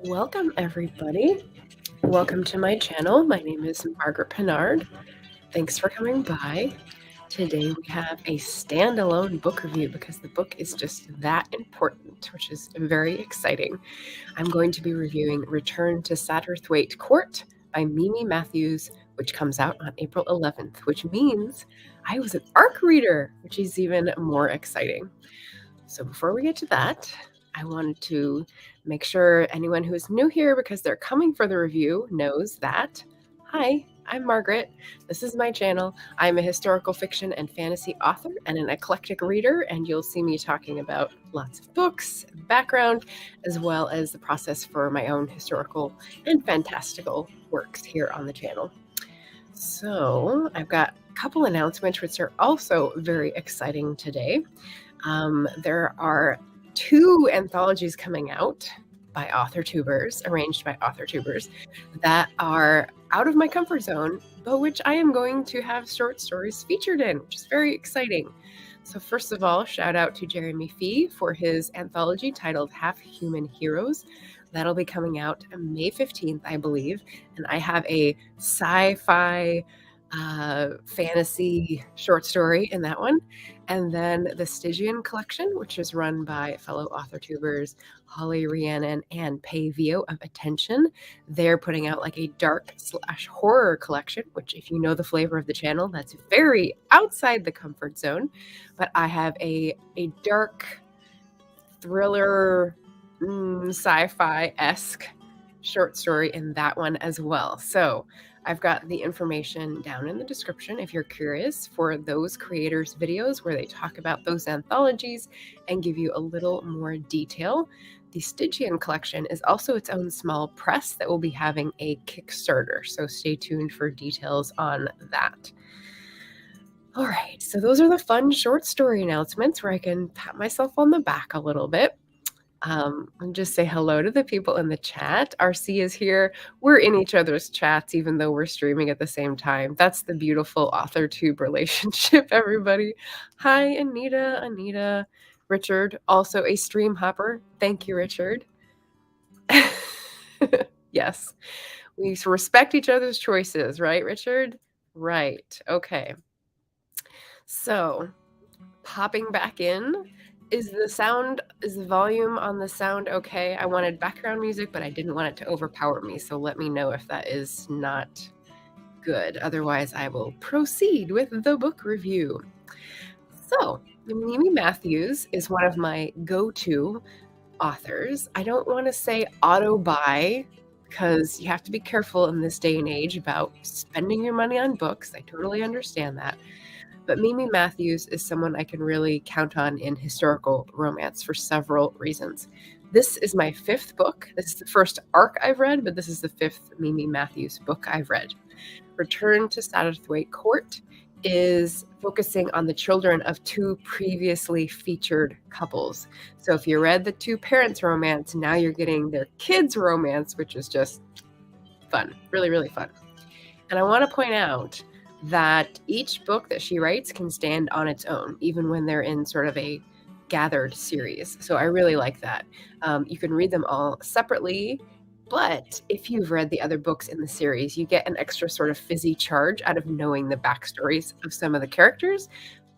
Welcome, everybody. Welcome to my channel. My name is Margaret Pinard. Thanks for coming by. Today we have a standalone book review because the book is just that important, which is very exciting. I'm going to be reviewing Return to Satterthwaite Court by Mimi Matthews, which comes out on April 11th, which means I was an ARC reader, which is even more exciting. So before we get to that, I wanted to make sure anyone who is new here because they're coming for the review knows that, hi, I'm Margaret. This is my channel. I'm a historical fiction and fantasy author and an eclectic reader, and you'll see me talking about lots of books, background, as well as the process for my own historical and fantastical works here on the channel. So I've got a couple announcements which are also very exciting today. There are 2 anthologies coming out by author-tubers, arranged by author-tubers, that are out of my comfort zone, but which I am going to have short stories featured in, which is very exciting. So first of all, shout out to Jeremy Fee for his anthology titled Half Human Heroes. That'll be coming out May 15th, I believe, and I have a sci-fi fantasy short story in that one. And then the Stygian collection, which is run by fellow author-tubers Holly Rhiannon and Pei Vio of Attention. They're putting out like a dark/horror collection, which if you know the flavor of the channel, that's very outside the comfort zone. But I have a dark thriller, sci-fi-esque short story in that one as well. So I've got the information down in the description if you're curious for those creators' videos where they talk about those anthologies and give you a little more detail. The Stygian collection is also its own small press that will be having a Kickstarter, so stay tuned for details on that. All right, so those are the fun short story announcements where I can pat myself on the back a little bit. And just say hello to the people in the chat. RC is here. We're in each other's chats, even though we're streaming at the same time. That's the beautiful author-tube relationship, everybody. Hi, Anita, Richard, also a stream hopper. Thank you, Richard. Yes, we respect each other's choices, right, Richard? Right, okay. So, popping back in. Is the volume on the sound okay? I wanted background music, but I didn't want it to overpower me, so let me know if that is not good. Otherwise, I will proceed with the book review. So, Mimi Matthews is one of my go-to authors. I don't want to say auto-buy, because you have to be careful in this day and age about spending your money on books. I totally understand that. But Mimi Matthews is someone I can really count on in historical romance for several reasons. This is my 5th book. This is the first ARC I've read, but this is the 5th Mimi Matthews book I've read. Return to Satterthwaite Court is focusing on the children of 2 previously featured couples. So if you read the 2 parents romance, now you're getting their kids romance, which is just fun, really, really fun. And I want to point out that each book that she writes can stand on its own, even when they're in sort of a gathered series. So I really like that. You can read them all separately, but if you've read the other books in the series, you get an extra sort of fizzy charge out of knowing the backstories of some of the characters.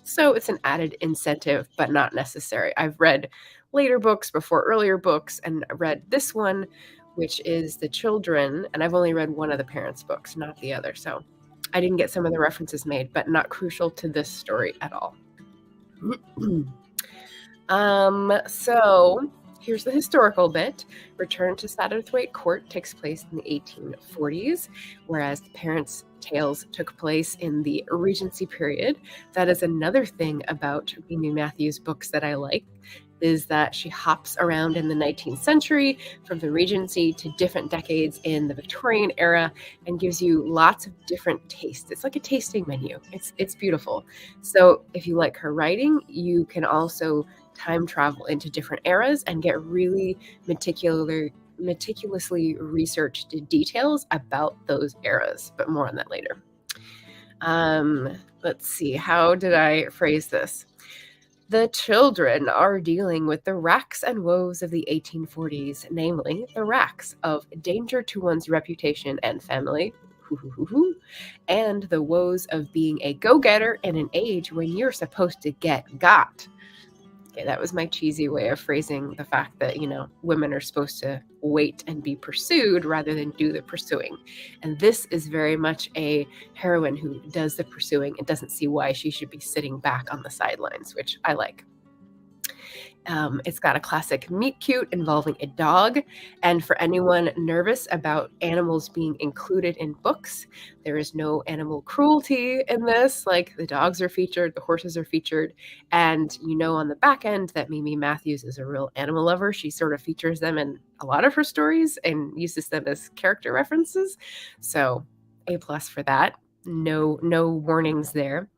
So it's an added incentive, but not necessary. I've read later books before earlier books and read this one, which is the children, and I've only read one of the parents' books, not the other. So I didn't get some of the references made, but not crucial to this story at all. So here's the historical bit. Return to Satterthwaite Court takes place in the 1840s, whereas the parents' tales took place in the Regency period. That is another thing about Mimi Matthews' books that I like, is that she hops around in the 19th century from the Regency to different decades in the Victorian era and gives you lots of different tastes. It's like a tasting menu. It's beautiful. So if you like her writing, you can also time travel into different eras and get really meticulously researched details about those eras, but more on that later. Let's see, how did I phrase this? The children are dealing with the racks and woes of the 1840s, namely the racks of danger to one's reputation and family, hoo, hoo, hoo, hoo, and the woes of being a go-getter in an age when you're supposed to get got. Okay, that was my cheesy way of phrasing the fact that, women are supposed to wait and be pursued rather than do the pursuing. And this is very much a heroine who does the pursuing and doesn't see why she should be sitting back on the sidelines, which I like. It's got a classic meet cute involving a dog. And for anyone nervous about animals being included in books, there is no animal cruelty in this. Like the dogs are featured, the horses are featured. And on the back end that Mimi Matthews is a real animal lover. She sort of features them in a lot of her stories and uses them as character references. So A+ for that. No warnings there.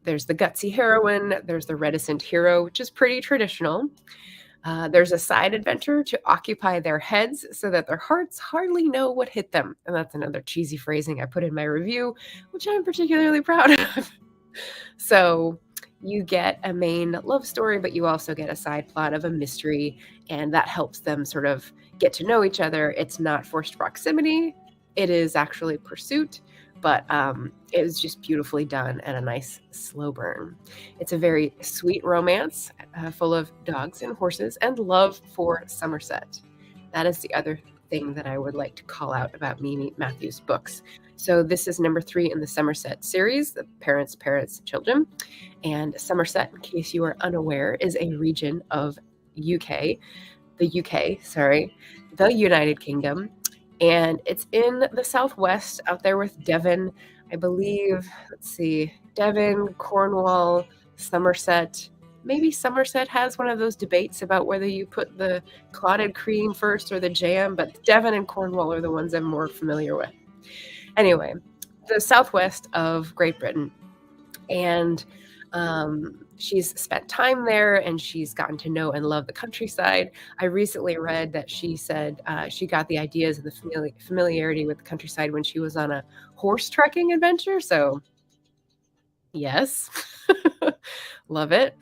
There's the gutsy heroine, there's the reticent hero, which is pretty traditional. There's a side adventure to occupy their heads so that their hearts hardly know what hit them. And that's another cheesy phrasing I put in my review, which I'm particularly proud of. So you get a main love story, but you also get a side plot of a mystery, and that helps them sort of get to know each other. It's not forced proximity. It is actually pursuit. But it was just beautifully done and a nice slow burn. It's a very sweet romance full of dogs and horses and love for Somerset. That is the other thing that I would like to call out about Mimi Matthews' books. So this is number 3 in the Somerset series, the Parents, Children. And Somerset, in case you are unaware, is a region of the United Kingdom. And it's in the southwest, out there with Devon, I believe. Let's see, Devon, Cornwall, Somerset. Maybe Somerset has one of those debates about whether you put the clotted cream first or the jam, but Devon and Cornwall are the ones I'm more familiar with. Anyway, the southwest of Great Britain. And she's spent time there and she's gotten to know and love the countryside. I recently read that she said she got the ideas of the familiarity with the countryside when she was on a horse trekking adventure. So yes, love it.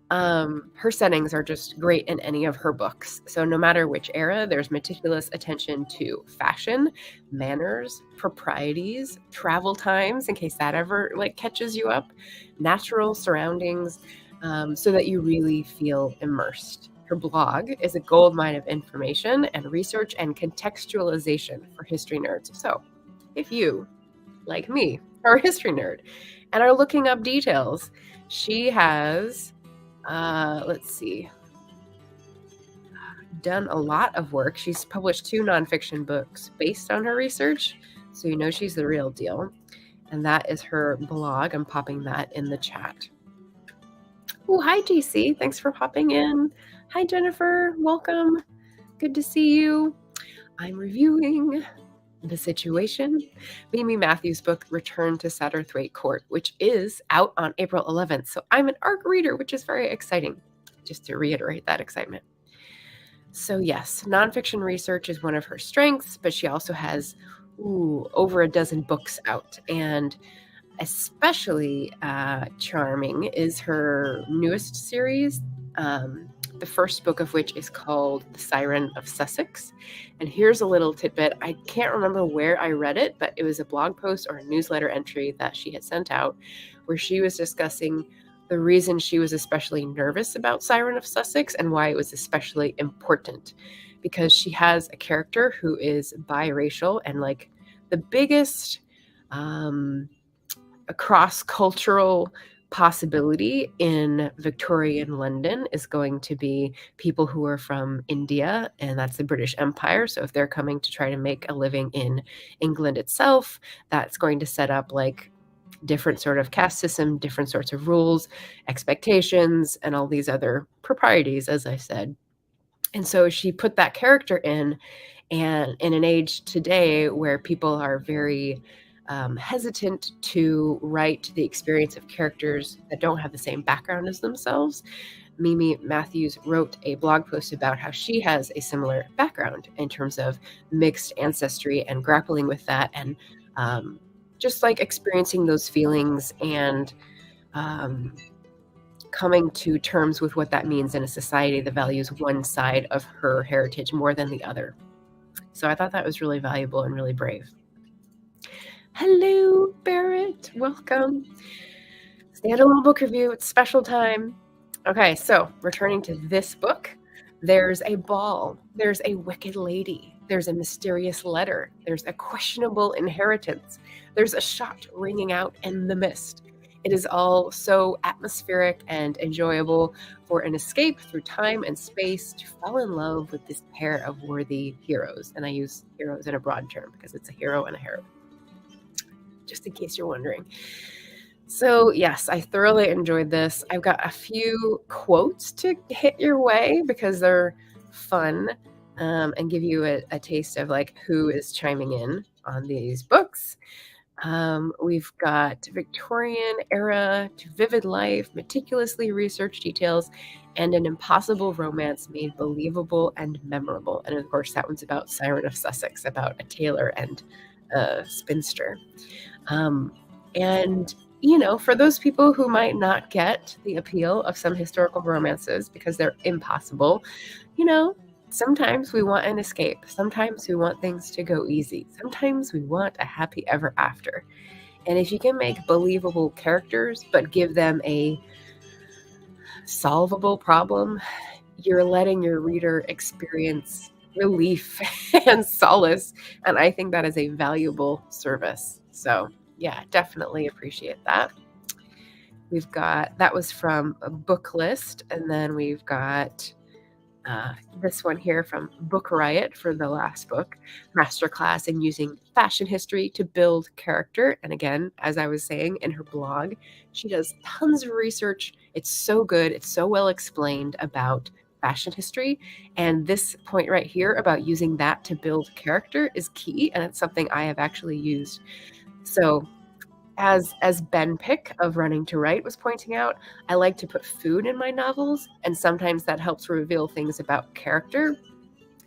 Her settings are just great in any of her books. So no matter which era, there's meticulous attention to fashion, manners, proprieties, travel times, in case that ever catches you up, natural surroundings, so that you really feel immersed. Her blog is a goldmine of information and research and contextualization for history nerds. So if you, like me, are a history nerd and are looking up details, she has done a lot of work. She's published 2 nonfiction books based on her research, so she's the real deal. And that is her blog. I'm popping that in the chat. Oh, hi, JC. Thanks for popping in. Hi, Jennifer. Welcome. Good to see you. I'm reviewing The Situation, Mimi Matthews' book, Return to Satterthwaite Court, which is out on April 11th. So I'm an ARC reader, which is very exciting, just to reiterate that excitement. So yes, nonfiction research is one of her strengths, but she also has over a dozen books out. And especially charming is her newest series, the first book of which is called The Siren of Sussex. And here's a little tidbit. I can't remember where I read it, but it was a blog post or a newsletter entry that she had sent out where she was discussing the reason she was especially nervous about Siren of Sussex and why it was especially important. Because she has a character who is biracial, and the biggest cross-cultural possibility in Victorian London is going to be people who are from India, and that's the British Empire. So if they're coming to try to make a living in England itself, that's going to set up different sort of caste system, different sorts of rules, expectations, and all these other proprieties, as I said. And so she put that character in, and in an age today where people are very hesitant to write the experience of characters that don't have the same background as themselves, Mimi Matthews wrote a blog post about how she has a similar background in terms of mixed ancestry and grappling with that, and just experiencing those feelings and coming to terms with what that means in a society that values one side of her heritage more than the other. So I thought that was really valuable and really brave. Hello, Barrett. Welcome. Standalone book review. It's special time. Okay, so returning to this book, there's a ball, there's a wicked lady, there's a mysterious letter, there's a questionable inheritance, there's a shot ringing out in the mist. It is all so atmospheric and enjoyable for an escape through time and space to fall in love with this pair of worthy heroes. And I use heroes in a broad term because it's a hero and a heroine, just in case you're wondering. So yes, I thoroughly enjoyed this. I've got a few quotes to hit your way because they're fun and give you a taste of like who is chiming in on these books. We've got Victorian era to vivid life, meticulously researched details, and an impossible romance made believable and memorable. And of course, that one's about Siren of Sussex, about a tailor and a spinster. And you know, for those people who might not get the appeal of some historical romances because they're impossible, you know, sometimes we want an escape. Sometimes we want things to go easy. Sometimes we want a happy ever after. And if you can make believable characters, but give them a solvable problem, you're letting your reader experience relief and solace. And I think that is a valuable service. So yeah, definitely appreciate that. We've got, that was from a book list. And then we've got this one here from Book Riot for the last book, Masterclass in Using Fashion History to Build Character. And again, as I was saying in her blog, she does tons of research. It's so good. It's so well explained about fashion history. And this point right here about using that to build character is key. And it's something I have actually used. So as Ben Pick of Running to Write was pointing out, I like to put food in my novels, and sometimes that helps reveal things about character.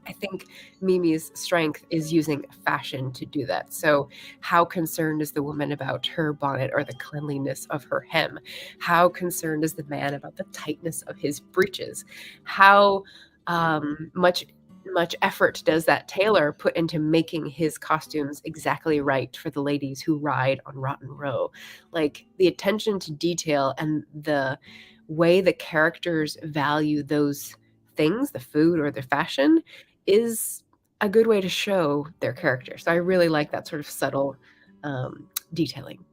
I think Mimi's strength is using fashion to do that. So how concerned is the woman about her bonnet or the cleanliness of her hem? How concerned is the man about the tightness of his breeches? How much effort does that tailor put into making his costumes exactly right for the ladies who ride on Rotten Row? Like the attention to detail and the way the characters value those things, the food or the fashion, is a good way to show their character. So I really like that sort of subtle detailing.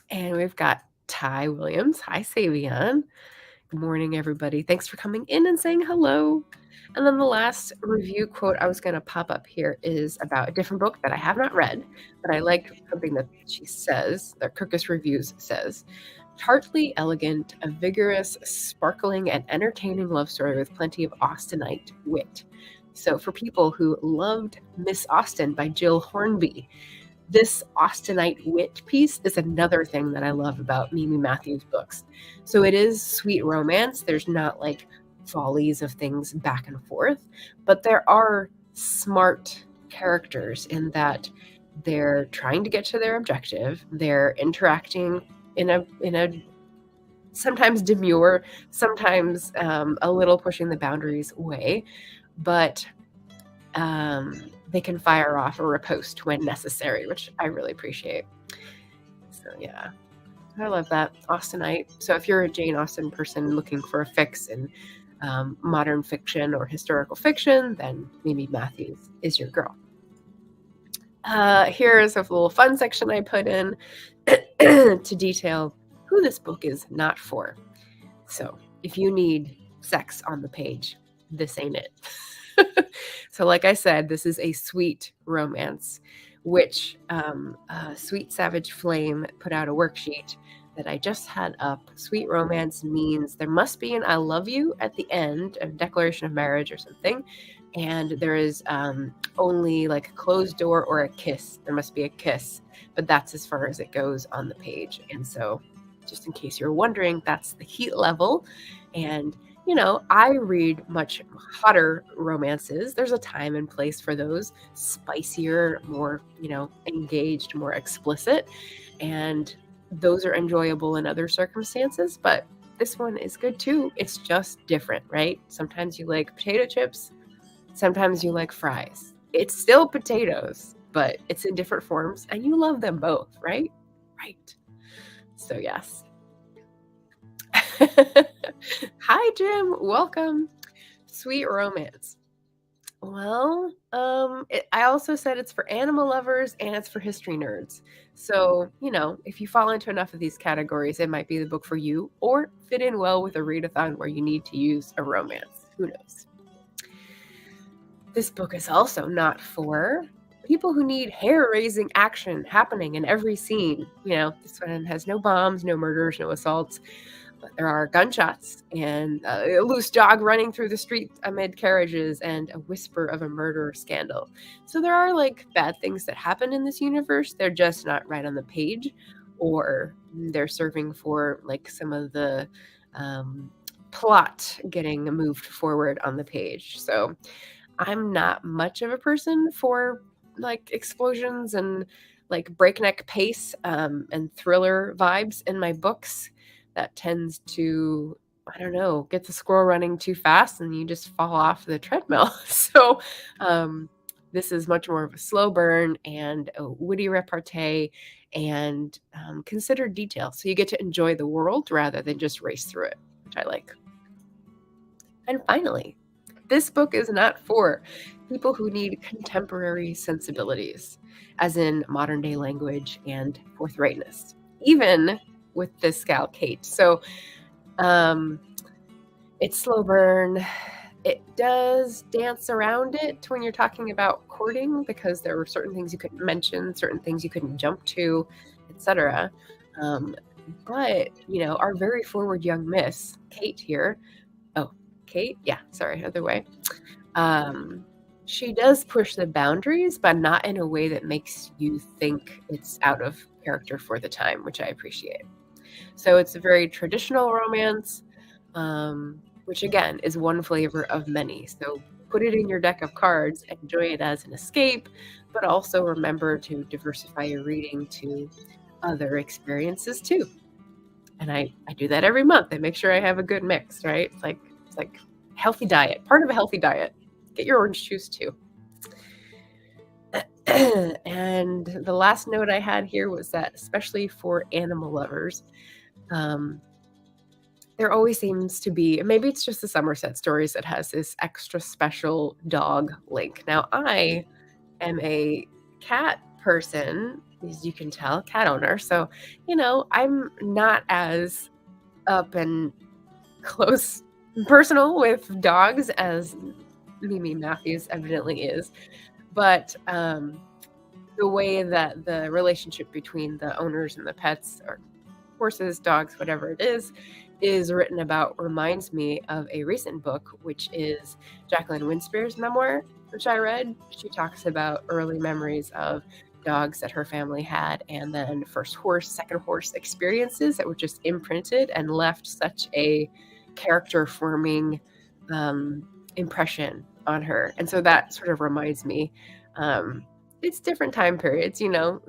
And we've got Ty Williams. Hi, Savion. Good morning, everybody. Thanks for coming in and saying hello. And then the last review quote I was going to pop up here is about a different book that I have not read, but I like something that she says, that Kirkus Reviews says. Tartly elegant, a vigorous, sparkling, and entertaining love story with plenty of Austenite wit. So for people who loved Miss Austen by Jill Hornby, this Austenite wit piece is another thing that I love about Mimi Matthews' books. So it is sweet romance. There's not like volleys of things back and forth, but there are smart characters in that they're trying to get to their objective. They're interacting in a sometimes demure, sometimes a little pushing the boundaries way, but they can fire off a riposte when necessary, which I really appreciate. So yeah, I love that. Austenite. So if you're a Jane Austen person looking for a fix in modern fiction or historical fiction, then Mimi Matthews is your girl. Here is a little fun section I put in to detail who this book is not for. So if you need sex on the page, this ain't it. So like I said, this is a sweet romance, which Sweet Savage Flame put out a worksheet that I just had up. Sweet romance means there must be an I love you at the end, a declaration of marriage or something. And there is only like a closed door or a kiss. There must be a kiss, but that's as far as it goes on the page. And so just in case you're wondering, that's the heat level. And you know, I read much hotter romances. There's a time and place for those, spicier, more, you know, engaged, more explicit. And those are enjoyable in other circumstances, but this one is good too. It's just different, right? Sometimes you like potato chips, sometimes you like fries. It's still potatoes, but it's in different forms, and you love them both, right? Right. So, yes. Hi, Jim. Welcome. Sweet romance. Well, I also said it's for animal lovers and it's for history nerds. So, if you fall into enough of these categories, it might be the book for you or fit in well with a readathon where you need to use a romance. Who knows? This book is also not for people who need hair-raising action happening in every scene. This one has no bombs, no murders, no assaults, but there are gunshots and a loose dog running through the street amid carriages and a whisper of a murder scandal. So there are like bad things that happen in this universe. They're just not right on the page, or they're serving for like some of the plot getting moved forward on the page. So I'm not much of a person for like explosions and like breakneck pace and thriller vibes in my books. That tends to, I don't know, get the squirrel running too fast and you just fall off the treadmill. So this is much more of a slow burn and a witty repartee and considered detail. So you get to enjoy the world rather than just race through it, which I like. And finally, this book is not for people who need contemporary sensibilities, as in modern day language and forthrightness, even with this gal, Kate. So it's slow burn. It does dance around it when you're talking about courting because there were certain things you couldn't mention, certain things you couldn't jump to, etc. But, our very forward young miss, Kate here. Oh, Kate? Yeah, sorry, other way. She does push the boundaries, but not in a way that makes you think it's out of character for the time, which I appreciate. So it's a very traditional romance, which again is one flavor of many. So put it in your deck of cards, enjoy it as an escape, but also remember to diversify your reading to other experiences too. And I do that every month. I make sure I have a good mix, right? It's like healthy diet, part of a healthy diet. Get your orange juice too. And the last note I had here was that, especially for animal lovers, there always seems to be, maybe it's just the Somerset Stories that has this extra special dog link. Now, I am a cat person, as you can tell, cat owner. So, I'm not as up and close personal with dogs as Mimi Matthews evidently is. But the way that the relationship between the owners and the pets, or horses, dogs, whatever it is written about reminds me of a recent book, which is Jacqueline Winspear's memoir, which I read. She talks about early memories of dogs that her family had, and then first horse, second horse experiences that were just imprinted and left such a character forming impression on her. And so that sort of reminds me, it's different time periods.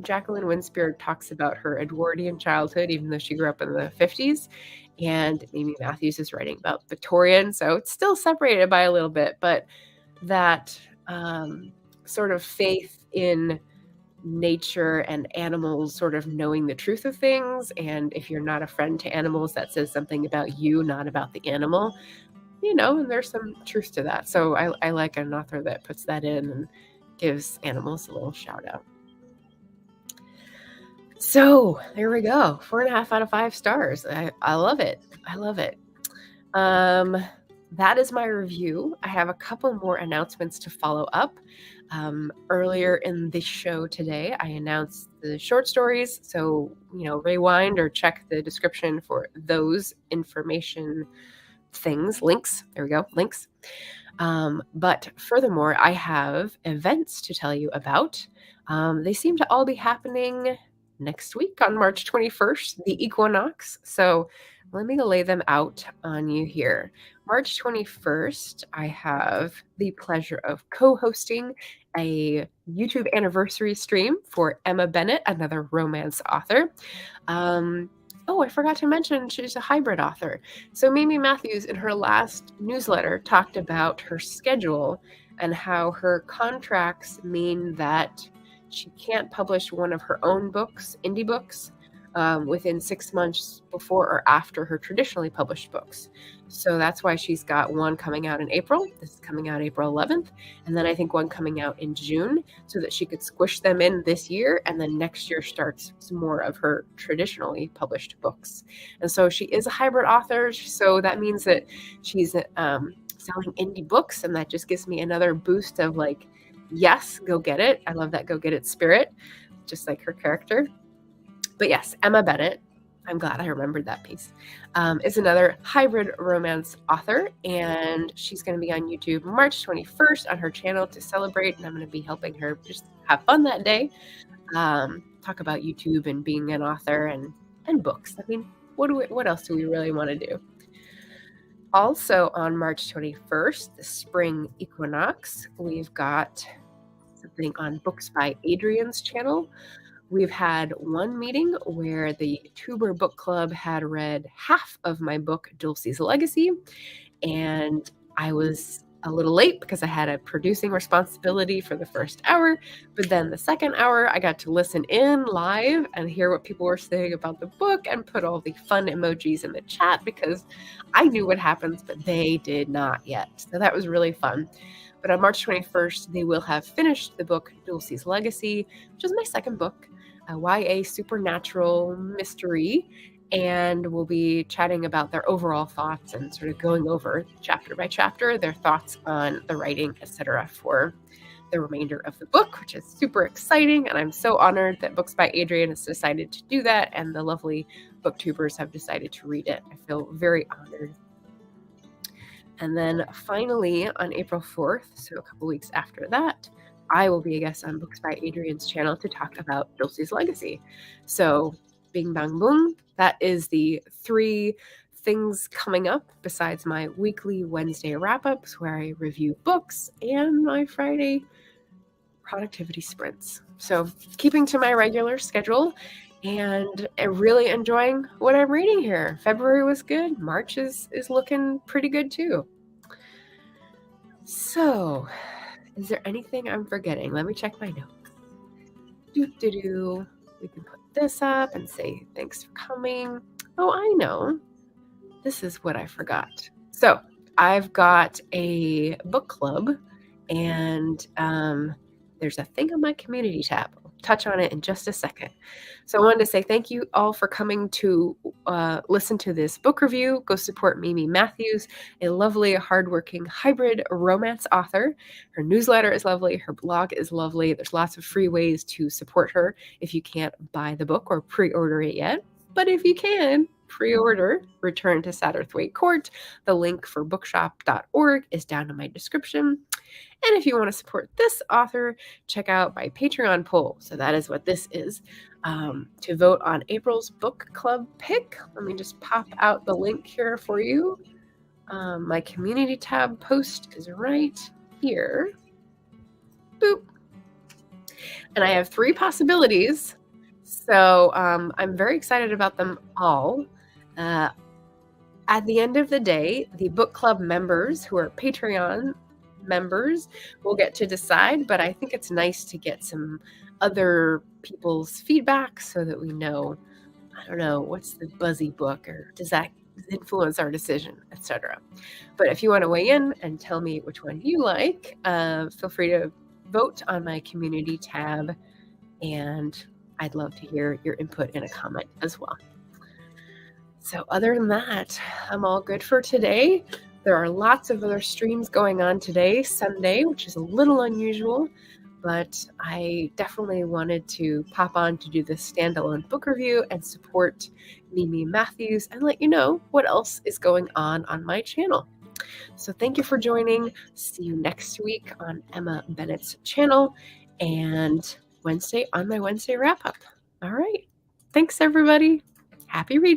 Jacqueline Winspear talks about her Edwardian childhood, even though she grew up in the 50s. And Mimi Matthews is writing about Victorian. So it's still separated by a little bit, but that sort of faith in nature and animals sort of knowing the truth of things. And if you're not a friend to animals, that says something about you, not about the animal. And there's some truth to that. So I like an author that puts that in and gives animals a little shout out. So there we go. 4.5 out of 5 stars. I love it. I love it. That is my review. I have a couple more announcements to follow up. Earlier in the show today, I announced the short stories. So, rewind or check the description for those information things, links. There we go, links. But furthermore, I have events to tell you about. They seem to all be happening next week on March 21st, the equinox. So let me lay them out on you here. March 21st, I have the pleasure of co-hosting a YouTube anniversary stream for Emma Bennett, another romance author. Oh, I forgot to mention she's a hybrid author. So Mimi Matthews, in her last newsletter, talked about her schedule and how her contracts mean that she can't publish one of her own books, indie books, within 6 months before or after her traditionally published books. So that's why she's got one coming out in April. This is coming out April 11th. And then I think one coming out in June, so that she could squish them in this year. And then next year starts some more of her traditionally published books. And so she is a hybrid author. So that means that she's selling indie books. And that just gives me another boost of like, yes, go get it. I love that go get it spirit, just like her character. But yes, Emma Bennett, I'm glad I remembered that piece, is another hybrid romance author, and she's going to be on YouTube March 21st on her channel to celebrate, and I'm going to be helping her just have fun that day, talk about YouTube and being an author and books. I mean, what else do we really want to do? Also on March 21st, the spring equinox, we've got something on Books by Adrian's channel. We've had one meeting where the Tuber Book Club had read half of my book, Dulcie's Legacy, and I was a little late because I had a producing responsibility for the first hour, but then the second hour I got to listen in live and hear what people were saying about the book and put all the fun emojis in the chat because I knew what happens, but they did not yet. So that was really fun. But on March 21st, they will have finished the book Dulcie's Legacy, which is my second book, a YA supernatural mystery, and we'll be chatting about their overall thoughts and sort of going over chapter by chapter their thoughts on the writing, etc., for the remainder of the book, which is super exciting. And I'm so honored that Books by Adrian has decided to do that, and the lovely booktubers have decided to read it. I feel very honored. And then finally, on April 4th, so a couple weeks after that, I will be a guest on Books by Adrian's channel to talk about Dulcie's Legacy. So bing, bang, boom. That is the 3 things coming up besides my weekly Wednesday wrap-ups where I review books and my Friday productivity sprints. So keeping to my regular schedule and really enjoying what I'm reading here. February was good. March is looking pretty good too. So, is there anything I'm forgetting? Let me check my notes. We can put this up and say thanks for coming. Oh, I know. This is what I forgot. So, I've got a book club, and there's a thing on my community tab. I'll touch on it in just a second. So I wanted to say thank you all for coming to listen to this book review. Go support Mimi Matthews, a lovely, hardworking hybrid romance author. Her newsletter is lovely. Her blog is lovely. There's lots of free ways to support her if you can't buy the book or pre-order it yet. But if you can, pre-order Return to Satterthwaite Court. The link for bookshop.org is down in my description. And if you want to support this author, check out my Patreon poll. So that is what this is, to vote on April's book club pick. Let me just pop out the link here for you. My community tab post is right here. Boop. And I have 3 possibilities. So I'm very excited about them all. At the end of the day, the book club members who are Patreon members will get to decide, but I think it's nice to get some other people's feedback so that we know, I don't know, what's the buzzy book, or does that influence our decision, etc. But if you want to weigh in and tell me which one you like, feel free to vote on my community tab, and I'd love to hear your input in a comment as well. So other than that, I'm all good for today. There are lots of other streams going on today, Sunday, which is a little unusual, but I definitely wanted to pop on to do this standalone book review and support Mimi Matthews and let you know what else is going on my channel. So thank you for joining. See you next week on Emma Bennett's channel and Wednesday on my Wednesday wrap-up. All right. Thanks, everybody. Happy reading.